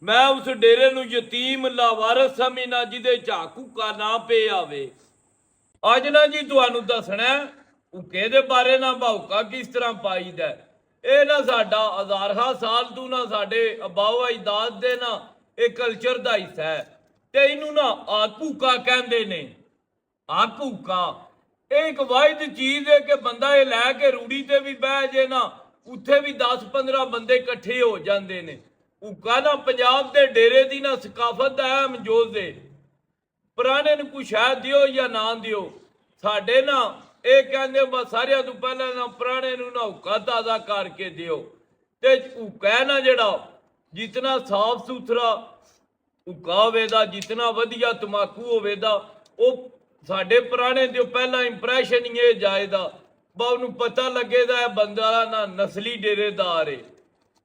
मैं उस डेरे नूं यतीम लावारस समझना जिदे झाकू का ना पे आवे। ਅੱਜ ਨਾ ਜੀ ਤੁਹਾਨੂੰ ਦੱਸਣਾ ਹੁੱਕੇ ਦੇ ਬਾਰੇ ਨਾ ਭੌਕਾ ਕਿਸ ਤਰ੍ਹਾਂ ਪਾਈਦਾ। ਇਹ ਨਾ ਸਾਡਾ ਹਜ਼ਾਰਾਂ ਸਾਲ ਤੋਂ ਨਾ ਸਾਡੇ ਅਬਾਓ ਅਜਦਾਦ ਦੇ ਨਾ ਇਹ ਕਲਚਰ ਦਾ ਹਿੱਸਾ ਹੈ ਤੇ ਇਹਨੂੰ ਨਾ ਆਕੂਕਾ ਕਹਿੰਦੇ ਨੇ। ਆਕੂਕਾ ਇਹ ਇੱਕ ਵਾਹਿਦ ਚੀਜ਼ ਹੈ ਕਿ ਬੰਦਾ ਇਹ ਲੈ ਕੇ ਰੂੜੀ ਤੇ ਵੀ ਬਹਿ ਜੇ ਨਾ ਉੱਥੇ ਵੀ 10-15 ਬੰਦੇ ਇਕੱਠੇ ਹੋ ਜਾਂਦੇ ਨੇ। ਹੁੱਕਾ ਨਾ ਪੰਜਾਬ ਦੇ ਡੇਰੇ ਦੀ ਨਾ ਸਕਾਫਤ ਦਾ ਅਹਿਮ ਜੁਜ਼ ਹੈ। ਪੁਰਾਣੇ ਨੂੰ ਕੁਛ ਹੈ ਦਿਓ ਜਾਂ ਨਾ ਦਿਓ, ਸਾਡੇ ਨਾ ਇਹ ਕਹਿੰਦੇ ਬਸ ਸਾਰਿਆਂ ਤੋਂ ਪਹਿਲਾਂ ਨਾ ਪੁਰਾਣੇ ਨੂੰ ਨਾ ਹੁੱਕਾ ਤਾਜ਼ਾ ਕਰਕੇ ਦਿਓ। ਤੇ ਹੁੱਕਾ ਨਾ ਜਿਹੜਾ ਜਿਤਨਾ ਸਾਫ ਸੁਥਰਾ ਹੁੱਕਾ ਹੋਵੇਗਾ, ਜਿਤਨਾ ਵਧੀਆ ਤਮਾਕੂ ਹੋਵੇਗਾ, ਉਹ ਸਾਡੇ ਪੁਰਾਣੇ ਦਿਓ ਪਹਿਲਾਂ ਇੰਪਰੈਸ਼ਨ ਹੀ ਇਹ ਜਾਏਦਾ ਬਾ ਉਹਨੂੰ ਪਤਾ ਲੱਗੇਗਾ ਇਹ ਬੰਦਾ ਨਾ ਨਸਲੀ ਡੇਰੇਦਾਰ ਏ।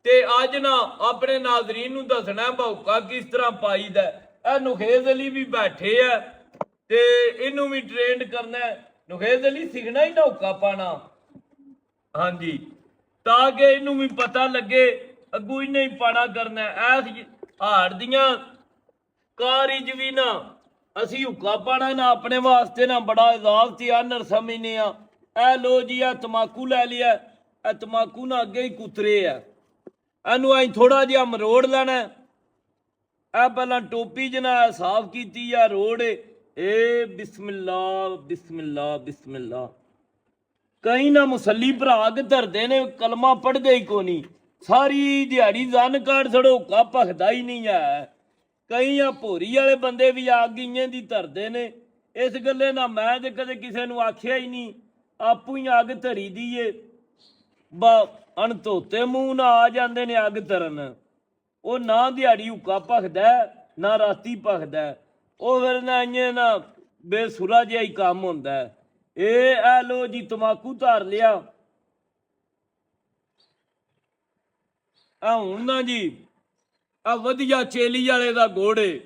ਤੇ ਅੱਜ ਨਾ ਆਪਣੇ ਨਾਜ਼ਰੀਨ ਨੂੰ ਦੱਸਣਾ ਹੁੱਕਾ ਕਿਸ ਤਰ੍ਹਾਂ ਪਾਈਦਾ। ਇਹ ਨੁਖੇਜ਼ ਅਲੀ ਵੀ ਬੈਠੇ ਆ ਤੇ ਇਹਨੂੰ ਵੀ ਟ੍ਰੇਨਡ ਕਰਨਾ। ਨੁਖੇਜ਼ ਅਲੀ ਸਿੱਖਣਾ ਹੀ ਨਾ ਹੁੱਕਾ ਪਾਣਾ, ਹਾਂਜੀ, ਤਾਂ ਕਿ ਇਹਨੂੰ ਵੀ ਪਤਾ ਲੱਗੇ ਅੱਗੂ ਇਹਨੇ ਹੀ ਪਾਣਾ ਕਰਨਾ। ਐਸ ਹਾੜ ਦੀਆਂ ਕਾਰਿਜ ਵੀ ਨਾ ਅਸੀਂ ਹੁੱਕਾ ਪਾਣਾ ਨਾ ਆਪਣੇ ਵਾਸਤੇ ਨਾ ਬੜਾ ਇਜ਼ਾਜ਼ ਤੇ ਆਨਰ ਸਮਝਨੇ ਆ। ਇਹ ਲੋ ਜੀ ਇਹ ਤਮਾਕੂ ਲੈ ਲਿਆ, ਇਹ ਤਮਾਕੂ ਨਾ ਅੱਗੇ ਹੀ ਕੁਤਰੇ ਆ, ਇਹਨੂੰ ਅਸੀਂ ਥੋੜਾ ਜਿਹਾ ਮਰੋੜ ਲੈਣਾ। ਇਹ ਪਹਿਲਾਂ ਟੋਪੀ ਜਨਾ ਸਾਫ਼ ਕੀਤੀ ਆ ਰੋੜ ਇਹ ਬਿਸਮਿल्ला ਬਿਸਮਿल्ला ਬਿਸਮਿल्ला। ਕਈ ਨਾ ਮੁਸੱਲੀ ਭਰਾ ਕੇ ਧਰਦੇ ਨੇ ਕਲਮਾ ਪੜ੍ਹਦੇ ਹੀ ਕੋ ਨਹੀਂ, ਸਾਰੀ ਦਿਹਾੜੀ ਜਨ ਕਾੜ ਛੜੋ ਹੁੱਕਾ ਭਖਦਾ ਹੀ ਨਹੀਂ ਹੈ। ਕਈ ਆ ਭੋਰੀ ਵਾਲੇ ਬੰਦੇ ਵੀ ਆ ਗਈਆਂ ਦੀ ਧਰਦੇ ਨੇ। ਇਸ ਗੱਲੇ ਨਾ ਮੈਂ ਤੇ ਕਦੇ ਕਿਸੇ ਨੂੰ ਆਖਿਆ ਹੀ ਨਹੀਂ, ਆਪੂ ਹੀ ਅੱਗ ਧਰੀ ਦੀ ਏ। ਬਾ ਅਣਧੋਤੇ ਮੂੰਹ ਨਾ ਆ ਜਾਂਦੇ ਨੇ ਅੱਗ ਧਰਨ। ਉਹ ਨਾ ਦਿਹਾੜੀ ਹੁੱਕਾ ਭਖਦਾ ਨਾ ਰਾਤੀ ਭਖਦਾ, ਉਹ ਫਿਰ ਨਾ ਇੰਨੇ ਨਾ ਬੇਸੁਰਾ ਜਿਹਾ ਹੀ ਕੰਮ ਹੁੰਦਾ। ਇਹ ਐ ਲੋ ਜੀ ਤਮਾਕੂ ਧਾਰ ਲਿਆ। ਆ ਹੁਣ ਨਾ ਜੀ ਆ ਵਧੀਆ ਚੇਲੀ ਵਾਲੇ ਦਾ ਗੋੜੇ,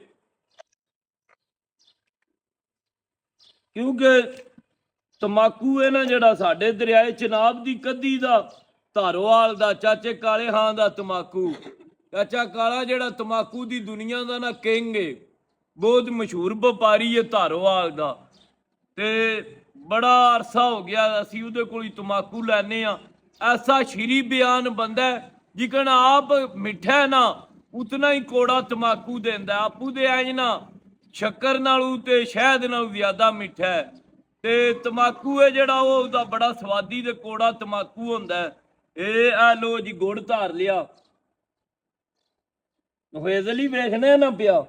ਕਿਉਂਕਿ ਤਮਾਕੂ ਇਹ ਨਾ ਜਿਹੜਾ ਸਾਡੇ ਦਰਿਆਏ ਚਨਾਬ ਦੀ ਕੱਦੀ ਦਾ ਧਾਰੋਵਾਲ ਦਾ ਚਾਚੇ ਕਾਲੇ ਹਾਂ ਦਾ ਤਮਾਕੂ, ਚਾਚਾ ਕਾਲਾ ਜਿਹੜਾ ਤਮਾਕੂ ਦੀ ਦੁਨੀਆ ਦਾ ਨਾ ਕਿੰਗ ਏ, ਬਹੁਤ ਮਸ਼ਹੂਰ ਵਪਾਰੀ ਹੈ ਧਾਰੋਵਾਲ ਦਾ। ਤੇ ਬੜਾ ਅਰਸਾ ਹੋ ਗਿਆ ਅਸੀਂ ਉਹਦੇ ਕੋਲ ਹੀ ਤਮਾਕੂ ਲੈਨੇ ਆ। ਐਸਾ ਸ਼ੀਰੀ ਬਿਆਨ ਬੰਦਾ ਜਿਕਣ ਆਪ ਮਿੱਠਾ ਨਾ ਉਤਨਾ ਹੀ ਕੋੜਾ ਤਮਾਕੂ ਦਿੰਦਾ। ਆਪੂ ਦੇ ਐਂ ਨਾ ਸ਼ੱਕਰ ਨਾਲੋਂ ਤੇ ਸ਼ਹਿਦ ਨਾਲੋਂ ਜ਼ਿਆਦਾ ਮਿੱਠਾ ਹੈ। ਤੇ ਤਮਾਕੂ ਹੈ ਜਿਹੜਾ ਉਹ ਉਹਦਾ ਬੜਾ ਸਵਾਦੀ ਤੇ ਕੋੜਾ ਤਮਾਕੂ ਹੁੰਦਾ। ਇਹ ਆ ਲੋ ਜੀ ਗੁੜ ਧਾਰ ਲਿਆ। ਨੁਖੇਜ਼ ਅਲੀ ਵੇਖਣਾ ਨਾ ਪਿਆ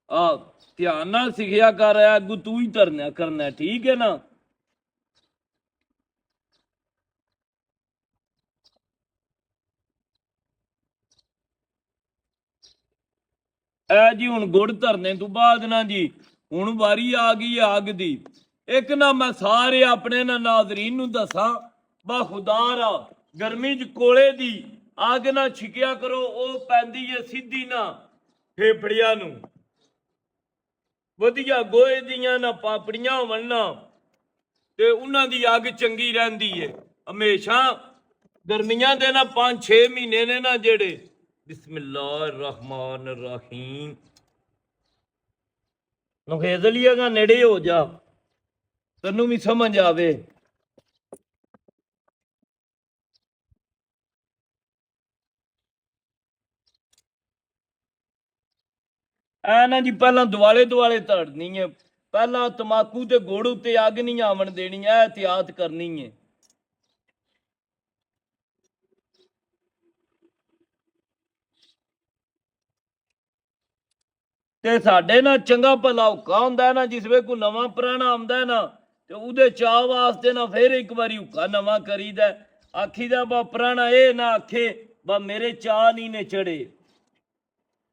ਆ ਧਿਆਨ ਨਾਲ ਸਿੱਖਿਆ ਕਰ ਰਿਹਾ, ਅੱਗੂ ਤੂੰ ਹੀ ਧਰਨਾ ਕਰਨਾ, ਠੀਕ ਹੈ ਨਾ। ਐ ਜੀ ਹੁਣ ਗੁੜ ਧਰਨੇ ਤੋਂ ਬਾਅਦ ਨਾ ਜੀ ਹੁਣ ਵਾਰੀ ਆ ਗਈ ਅੱਗ ਦੀ। ਇੱਕ ਨਾ ਮੈਂ ਸਾਰੇ ਆਪਣੇ ਨਾ ਨਾਜ਼ਰੀਨ ਨੂੰ ਦੱਸਾਂ ਬਾ ਖੁਦਾਰਾ ਗਰਮੀ ਚ ਕੋਲੇ ਦੀ ਅੱਗ ਨਾ ਛਿਕਿਆ ਕਰੋ, ਉਹ ਪੈਂਦੀ ਹੈ ਸਿੱਧੀ ਨਾ ਫੇਫੜਿਆਂ ਨੂੰ। ਵਧੀਆ ਗੋਹੇ ਦੀਆਂ ਨਾ ਪਾਪੜੀਆਂ ਹੋਣ ਨਾ ਤੇ ਉਹਨਾਂ ਦੀ ਅੱਗ ਚੰਗੀ ਰਹਿੰਦੀ ਏ ਹਮੇਸ਼ਾ। ਗਰਮੀਆਂ ਦੇ ਨਾ 5-6 ਮਹੀਨੇ ਨੇ ਨਾ ਜਿਹੜੇ ਬਿਸਮਿल्लाह रहमान रहीम। ਨੁਖੇਜ਼ ਅਲੀ ਦਾ ਨੇੜੇ ਹੋ ਜਾ ਤੈਨੂੰ ਵੀ ਸਮਝ ਆਵੇ। ਐ ਨਾ ਜੀ ਪਹਿਲਾਂ ਦੁਆਲੇ ਦੁਆਲੇ ਧੜਨੀ ਹੈ, ਪਹਿਲਾਂ ਤਮਾਕੂ ਤੇ ਗੁੜ ਉੱਤੇ ਅੱਗ ਨਹੀਂ ਆਵਣ ਦੇਣੀ, ਐ ਇਹਤਿਆਤ ਕਰਨੀ ਹੈ। ਤੇ ਸਾਡੇ ਨਾ ਚੰਗਾ ਭਲਾ ਹੁੱਕਾ ਹੁੰਦਾ ਨਾ, ਜਿਸ ਵੇ ਕੋਈ ਨਵਾਂ ਪੁਰਾਣਾ ਆਉਂਦਾ ਨਾ ਤੇ ਉਹਦੇ ਚਾਹ ਵਾਸਤੇ ਨਾ ਫਿਰ ਇੱਕ ਵਾਰੀ ਹੁੱਕਾ ਨਵਾਂ ਕਰੀਦਾ। ਆਖੀਦਾ ਬਾ ਪੁਰਾਣਾ ਇਹ ਨਾ ਆਖੇ ਬਾ ਮੇਰੇ ਚਾਹ ਨਹੀਂ ਨੇ ਚੜੇ।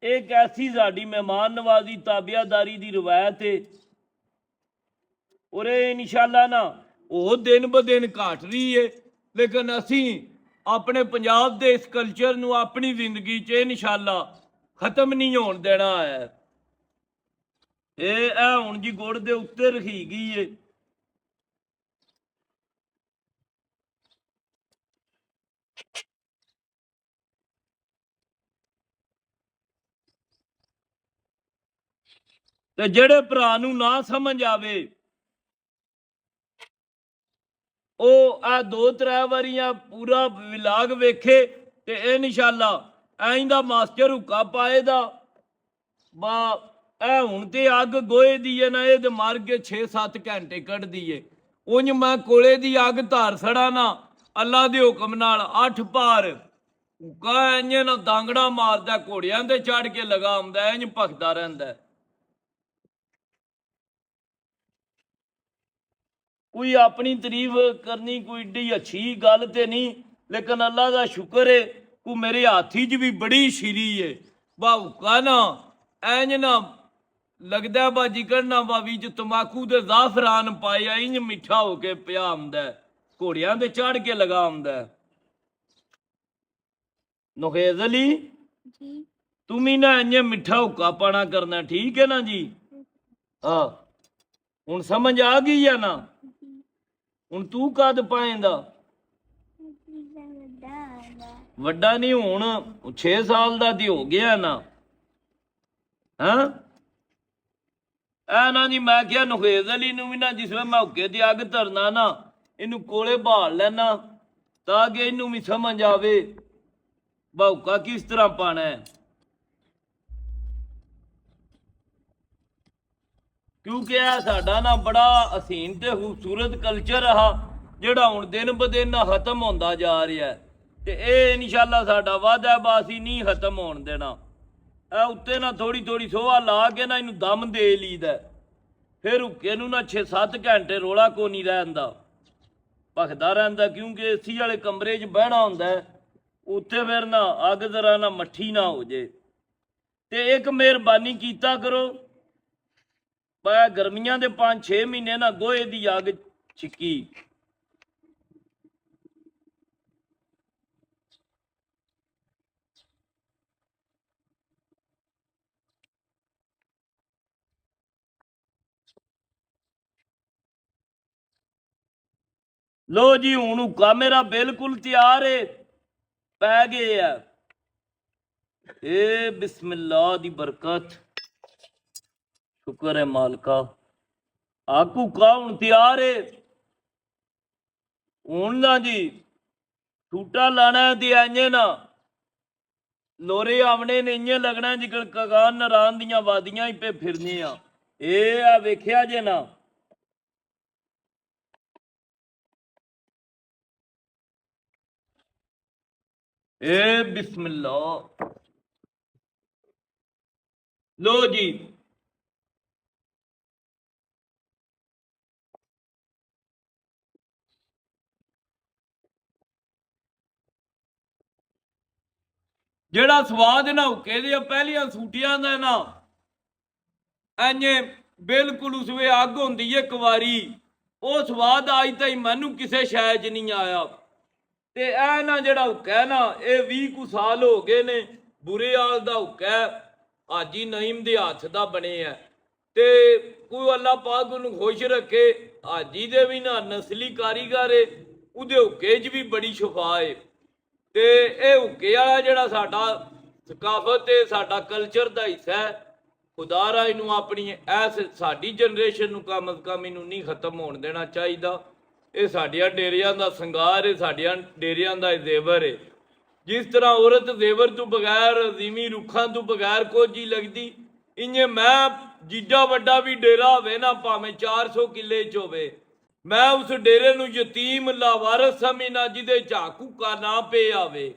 ਇੱਕ ਐਸੀ ਸਾਡੀ ਮਹਿਮਾਨ ਨਵਾਜ਼ੀ ਤਾਬਿਆਦਾਰੀ ਦੀ ਰਵਾਇਤ ਹੈ। ਔਰ ਇਹ ਇਨਸ਼ਾਅੱਲਾ ਨਾ ਉਹ ਦਿਨ ਬ ਦਿਨ ਘਟ ਰਹੀ ਹੈ, ਲੇਕਿਨ ਅਸੀਂ ਆਪਣੇ ਪੰਜਾਬ ਦੇ ਇਸ ਕਲਚਰ ਨੂੰ ਆਪਣੀ ਜ਼ਿੰਦਗੀ 'ਚ ਇਨਸ਼ਾਅੱਲਾ ਖਤਮ ਨਹੀਂ ਹੋਣ ਦੇਣਾ ਹੈ। ਇਹ ਹੁਣ ਜੀ ਗੁੜ ਦੇ ਉੱਤੇ ਰਖੀ ਗਈ ਏ। ਤੇ ਜਿਹੜੇ ਭਰਾ ਨੂੰ ਨਾ ਸਮਝ ਆਵੇ ਉਹ ਆ 2-3 ਵਾਰੀਆਂ ਪੂਰਾ ਵਿਲਾਗ ਵੇਖੇ ਤੇ ਇਨਸ਼ਾਅੱਲਾ ਐਂ ਦਾ ਮਾਸਟਰ ਹੁੱਕਾ ਪਾਏਦਾ ਬਾ। ਇਹ ਹੁਣ ਤੇ ਅੱਗ ਗੋਹੇ ਦੀ ਹੈ ਨਾ, ਇਹ ਤੇ ਮਰ ਕੇ 6-7 ਘੰਟੇ ਕੱਢਦੀ ਏ। ਉਂਝ ਮੈਂ ਕੋਲੇ ਦੀ ਅੱਗ ਧਾਰ ਸੜਾ ਨਾ ਅੱਲਾ ਦੇ ਹੁਕਮ ਨਾਲ 8 ਪਾਰ ਹੁੱਕਾ ਇੰਜ ਨਾ ਦਾਂਗੜਾ ਮਾਰਦਾ, ਘੋੜਿਆਂ ਤੇ ਚੜ ਕੇ ਲਗਾ ਆਉਂਦਾ, ਇੰਜ ਭਖਦਾ ਰਹਿੰਦਾ। ਕੋਈ ਆਪਣੀ ਤਾਰੀਫ ਕਰਨੀ ਕੋਈ ਏਡੀ ਅੱਛੀ ਗੱਲ ਤੇ ਨਹੀਂ, ਲੇਕਿਨ ਅੱਲਾ ਦਾ ਸ਼ੁਕਰ ਹੈ ਕੋ ਮੇਰੇ ਹਾਥੀ 'ਚ ਵੀ ਬੜੀ ਸ਼ੀਰੀ ਏ। ਬਾ ਹੁੱਕਾ ਨਾ ਇੰਜ ਨਾ ਲੱਗਦਾ ਬਾ ਜਿਕਰ ਨਾ ਬਾ ਵਿੱਚ ਤੰਬਾਕੂ ਦੇ ਜ਼ਾਫਰਾਨ ਪਾਇਆ, ਇੰਜ ਮਿੱਠਾ ਹੋ ਕੇ ਪਿਆ ਆਉਂਦਾ, ਘੋੜਿਆਂ ਤੇ ਚੜ ਕੇ ਲਗਾ ਆਉਂਦਾ। ਨੁਖੇਜ਼ ਅਲੀ ਜੀ, ਤੁਮੀ ਨਾ ਇੰਜ ਮਿੱਠਾ ਹੁੱਕਾ ਪਾਣਾ ਕਰਨਾ, ਠੀਕ ਹੈ ਨਾ ਜੀ? ਹਾਂ, ਹੁਣ ਸਮਝ ਆ ਗਈ ਆ ਨਾ? ਹੁਣ ਤੂੰ ਕਦ ਪਾਏਂਦਾ? ਵੱਡਾ ਨਹੀਂ, ਹੁਣ 6 ਸਾਲ ਦਾ ਤੇ ਹੋ ਗਿਆ ਨਾ। ਹਾਂ ਐ ਨਾ ਜੀ, ਮੈਂ ਕਿਹਾ ਨੁਖੇਜ਼ ਅਲੀ ਨੂੰ ਵੀ ਨਾ ਜਿਸ ਵੇਲੇ ਮੈਂ ਹੁੱਕੇ ਦੀ ਅੱਗ ਧਰਨਾ ਨਾ ਇਹਨੂੰ ਕੋਲੇ ਬਹਾਲ ਲੈਣਾ ਤਾਂ ਕਿ ਇਹਨੂੰ ਵੀ ਸਮਝ ਆਵੇ ਬਾ ਹੁੱਕਾ ਕਿਸ ਤਰ੍ਹਾਂ ਪਾਣਾ ਹੈ। ਕਿਉਂਕਿ ਇਹ ਸਾਡਾ ਨਾ ਬੜਾ ਹਸੀਨ ਤੇ ਖੂਬਸੂਰਤ ਕਲਚਰ ਆ ਜਿਹੜਾ ਹੁਣ ਦਿਨ ਬ ਦਿਨ ਨਾ ਖਤਮ ਹੁੰਦਾ ਜਾ ਰਿਹਾ, ਤੇ ਇਹ ਇਨਸ਼ਾਅੱਲਾ ਸਾਡਾ ਵਾਅਦਾ ਬਾ ਅਸੀਂ ਨਹੀਂ ਖਤਮ ਹੋਣ ਦੇਣਾ। ਇਹ ਉੱਤੇ ਨਾ ਥੋੜੀ ਥੋੜੀ ਸੋਹਾ ਲਾ ਕੇ ਨਾ ਇਹਨੂੰ ਦਮ ਦੇ ਲਈਦਾ, ਫਿਰ ਹੁੱਕੇ ਨੂੰ ਨਾ 6-7 ਘੰਟੇ ਰੋਲਾ ਕੋ ਨਹੀਂ ਰਹਿੰਦਾ, ਭਖਦਾ ਰਹਿੰਦਾ। ਕਿਉਂਕਿ ਏਸੀ ਵਾਲੇ ਕਮਰੇ 'ਚ ਬਹਿਣਾ ਹੁੰਦਾ ਉੱਥੇ, ਫਿਰ ਨਾ ਅੱਗ ਜ਼ਰਾ ਨਾ ਮੱਠੀ ਨਾ ਹੋ ਜੇ। ਤੇ ਇੱਕ ਮਿਹਰਬਾਨੀ ਕੀਤਾ ਕਰੋ, ਗਰਮੀਆਂ ਦੇ 5-6 ਮਹੀਨੇ ਨਾ ਗੋਹੇ ਦੀ ਅੱਗ ਛਿੱਕੀ। ਲੋ ਜੀ, ਹੁਣ ਹੁੱਕਾ ਮੇਰਾ ਬਿਲਕੁਲ ਤਿਆਰ ਏ, ਪੈ ਗਏ ਆ। ਇਹ ਬਿਸਮਿल्लाह ਦੀ ਬਰਕਤ, ਸ਼ੁਕਰ ਹੈ ਮਾਲਕਾ। ਆਗ ਹੁੱਕਾ ਹੁਣ ਤਿਆਰ ਏ। ਹੁਣ ਨਾ ਜੀ ਟੂਟਾ ਲਾਣਾ ਤੇ ਇੰਜ ਨਾ ਲੋਰੇ ਆਵਣੇ ਨੇ ਇੰਜ ਲੱਗਣਾ ਜਿਕਰ ਕਗਾਨ ਨਰਾਨ ਦੀਆਂ ਵਾਦੀਆਂ ਹੀ ਪੇ ਫਿਰਨੇ ਆ। ਇਹ ਆ ਵੇਖਿਆ ਜੇ ਨਾ, ਇਹ ਬਿਸਮਿल्लाह। ਲੋ ਜੀ, ਜਿਹੜਾ ਸਵਾਦ ਨਾ ਹੁੱਕੇ ਦੀਆਂ ਪਹਿਲੀਆਂ ਸੂਟੀਆਂ ਦਾ ਨਾ ਇੰਜ ਬਿਲਕੁਲ ਉਸ ਵੇ ਅੱਗ ਹੁੰਦੀ ਏ ਇੱਕ ਵਾਰੀ, ਉਹ ਸਵਾਦ ਅੱਜ ਤਾਈਂ ਮੈਨੂੰ ਕਿਸੇ ਸ਼ੈ 'ਚ ਨਹੀਂ ਆਇਆ। ਤੇ ਇਹ ਨਾ ਜਿਹੜਾ ਹੁੱਕਾ ਨਾ ਇਹ 20 ਕੁ ਸਾਲ ਹੋ ਗਏ ਨੇ, ਬੁਰੇ ਹਾਲ ਦਾ ਹੁੱਕਾ ਹਾਜੀ ਨਈਮ ਦੇ ਹੱਥ ਦਾ ਬਣਿਆ। ਤੇ ਕੋਈ ਅੱਲਾ ਪਾਕ ਉਹਨੂੰ ਖੁਸ਼ ਰੱਖੇ, ਹਾਜੀ ਦੇ ਵੀ ਨਾ ਨਸਲੀ ਕਾਰੀਗਰ ਏ, ਉਹਦੇ ਹੁੱਕੇ 'ਚ ਵੀ ਬੜੀ ਸ਼ਫਾ ਏ। ਤੇ ਇਹ ਹੁੱਕੇ ਵਾਲਾ ਜਿਹੜਾ ਸਾਡਾ ਸਕਾਫਤ ਹੈ, ਸਾਡਾ ਕਲਚਰ ਦਾ ਹਿੱਸਾ ਹੈ, ਖੁਦਾ ਰਾ ਇਹਨੂੰ ਆਪਣੀ ਐਸ ਸਾਡੀ ਜਨਰੇਸ਼ਨ ਨੂੰ ਕਮ ਅਜ਼ ਕਮ ਇਹਨੂੰ ਨਹੀਂ ਖਤਮ ਹੋਣ ਦੇਣਾ ਚਾਹੀਦਾ। ਇਹ ਸਾਡੀਆਂ ਡੇਰਿਆਂ ਦਾ ਸ਼ਿੰਗਾਰ ਹੈ, ਸਾਡੀਆਂ ਡੇਰਿਆਂ ਦਾ ਜ਼ੇਵਰ ਹੈ। ਜਿਸ ਤਰ੍ਹਾਂ ਔਰਤ ਜ਼ੇਵਰ ਤੋਂ ਬਗੈਰ, ਅਜ਼ੀਮੀ ਰੁੱਖਾਂ ਤੋਂ ਬਗੈਰ ਕੁਝ ਹੀ ਲੱਗਦੀ, ਇੰਨੇ ਮੈਂ ਜਿੱਡਾ ਵੱਡਾ ਵੀ ਡੇਰਾ ਹੋਵੇ ਨਾ, ਭਾਵੇਂ 400 ਕਿੱਲੇ 'ਚ ਹੋਵੇ, ਮੈਂ ਉਸ ਡੇਰੇ ਨੂੰ ਯਤੀਮ ਲਾਵਾਰਸ ਸਮਝਣਾ ਜਿਹਦੇ ਝਾਕੂ ਕਾ ਨਾ ਪੇ ਆਵੇ।